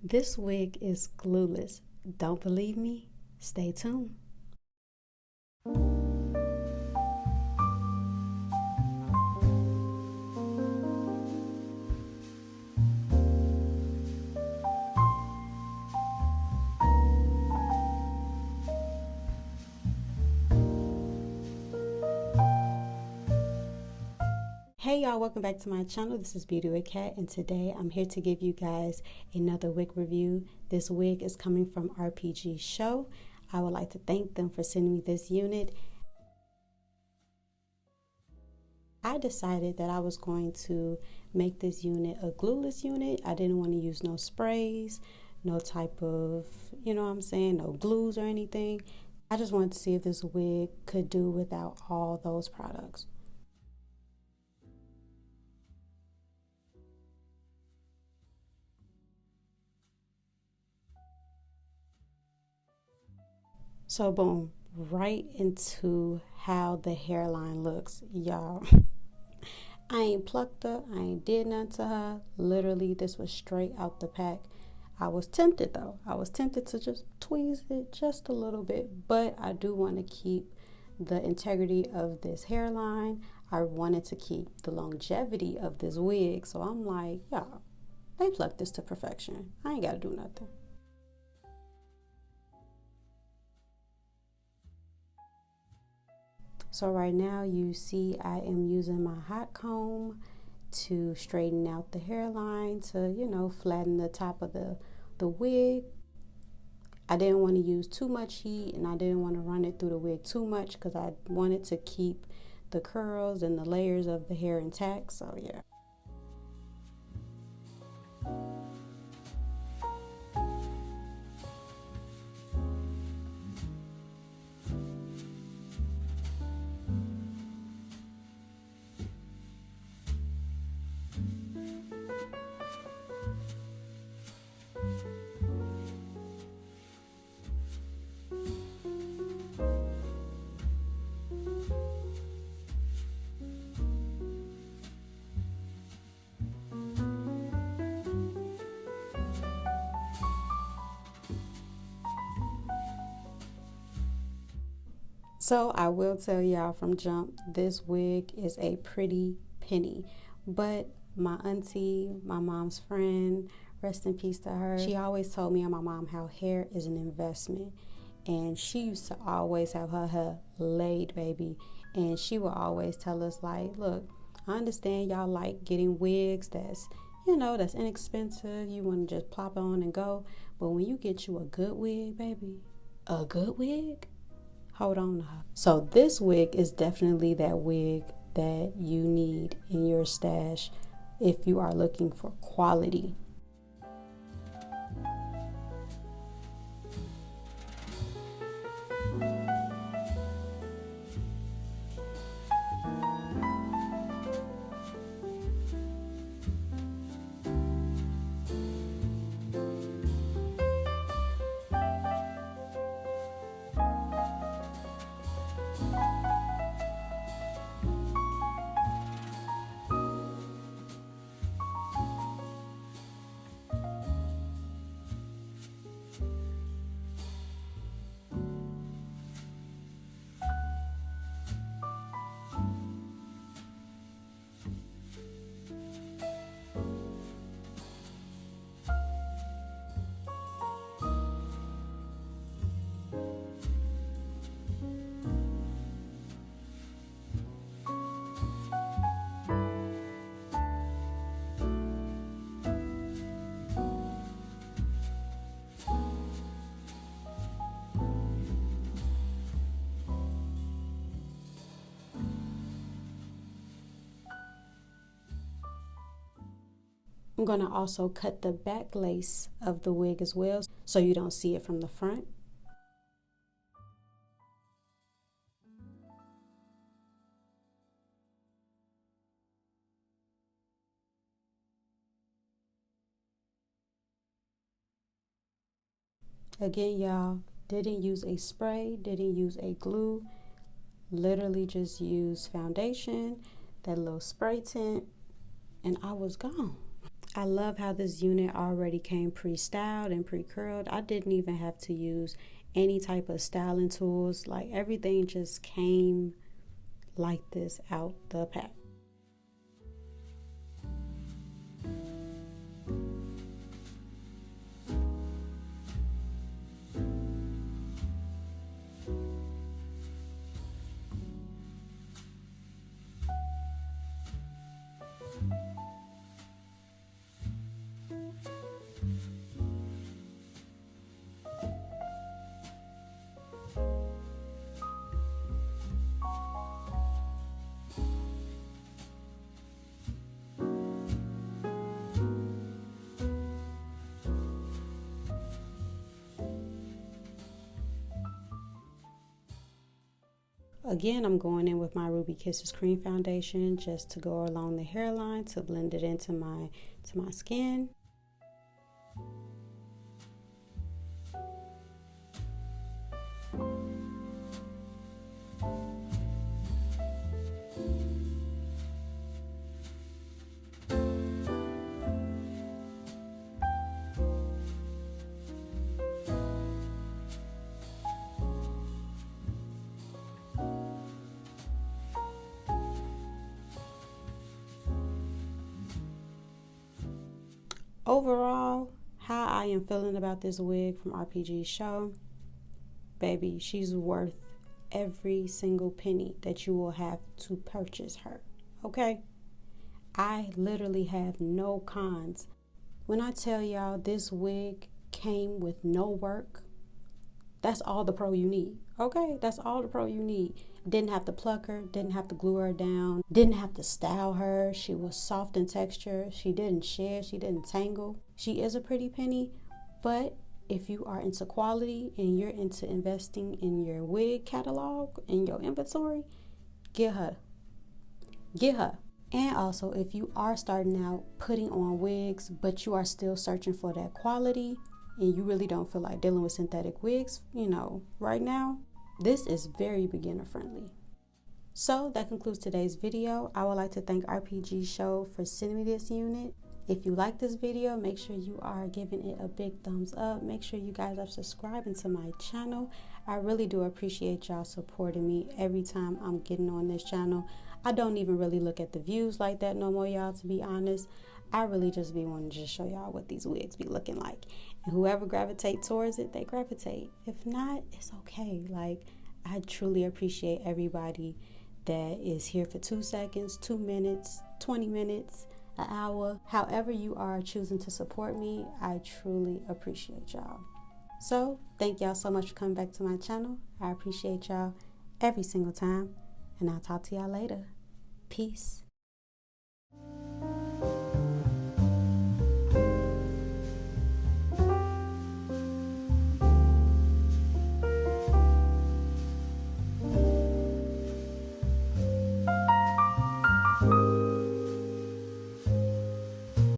This wig is glueless. Don't believe me? Stay tuned. Hey y'all, welcome back to my channel. This is Beauty with Cat, and today I'm here to give you guys another wig review. This wig is coming from RPGSHOW. I would like to thank them for sending me this unit. I decided that I was going to make this unit a glueless unit. I didn't want to use no sprays, no type of, no glues or anything. I just wanted to see if this wig could do without all those products. So boom, right into how the hairline looks, y'all. I ain't plucked her, I ain't did nothing to her. Literally, this was straight out the pack. I was tempted though. I was tempted to just tweeze it just a little bit, but I do want to keep the integrity of this hairline. I wanted to keep the longevity of this wig. So I'm like, y'all, they plucked this to perfection. I ain't got to do nothing. So right now you see I am using my hot comb to straighten out the hairline to, flatten the top of the wig. I didn't want to use too much heat and I didn't want to run it through the wig too much because I wanted to keep the curls and the layers of the hair intact. So yeah. So I will tell y'all from jump, this wig is a pretty penny. But my auntie, my mom's friend, rest in peace to her, she always told me and my mom how hair is an investment. And she used to always have her hair laid, baby. And she would always tell us like, look, I understand y'all like getting wigs that's inexpensive. You want to just plop on and go. But when you get you a good wig, baby, a good wig, hold on to her. So this wig is definitely that wig that you need in your stash if you are looking for quality. I'm going to also cut the back lace of the wig as well so you don't see it from the front. Again, y'all, didn't use a spray, didn't use a glue, literally just used foundation, that little spray tint, and I was gone. I love how this unit already came pre-styled and pre-curled. I didn't even have to use any type of styling tools. Like, everything just came like this out the pack. Again, I'm going in with my Ruby Kisses cream foundation just to go along the hairline to blend it into my skin. Overall, how I am feeling about this wig from RPGSHOW, baby, she's worth every single penny that you will have to purchase her, okay? I literally have no cons. When I tell y'all this wig came with no work, that's all the pro you need, okay? That's all the pro you need. Didn't have to pluck her, didn't have to glue her down, didn't have to style her. She was soft in texture. She didn't shed, she didn't tangle. She is a pretty penny, but if you are into quality and you're into investing in your wig catalog, in your inventory, get her. Get her. And also, if you are starting out putting on wigs, but you are still searching for that quality and you really don't feel like dealing with synthetic wigs, you know, right now, this is very beginner friendly. So that concludes today's video. I would like to thank RPGSHOW for sending me this unit. If you like this video, make sure you are giving it a big thumbs up. Make sure you guys are subscribing to my channel. I really do appreciate y'all supporting me every time I'm getting on this channel. I don't even really look at the views like that no more, y'all, to be honest. I really just be wanting to just show y'all what these wigs be looking like. And whoever gravitates towards it, they gravitate. If not, it's okay. Like, I truly appreciate everybody that is here for 2 seconds, 2 minutes, 20 minutes, an hour. However you are choosing to support me, I truly appreciate y'all. So, thank y'all so much for coming back to my channel. I appreciate y'all every single time. And I'll talk to y'all later. Peace.